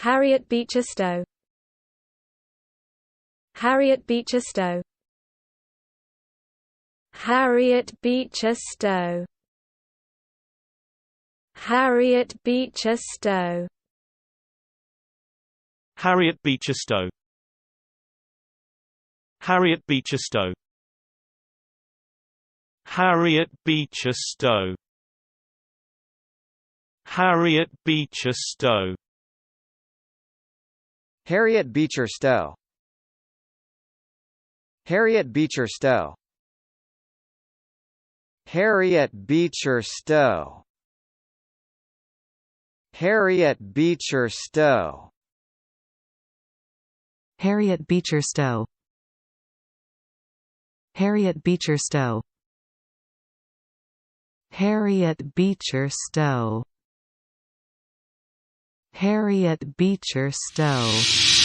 Harriet Beecher Stowe. Harriet Beecher Stowe. Harriet Beecher Stowe. Harriet Beecher Stowe. Harriet Beecher Stowe. Harriet Beecher Stowe. Harriet Beecher Stowe. Harriet Beecher Stowe. Harriet Beecher Stowe. Harriet Beecher Stowe. Harriet Beecher Stowe. Harriet Beecher Stowe. Harriet Beecher Stowe. Harriet Beecher Stowe. Harriet Beecher Stowe. Harriet Beecher Stowe.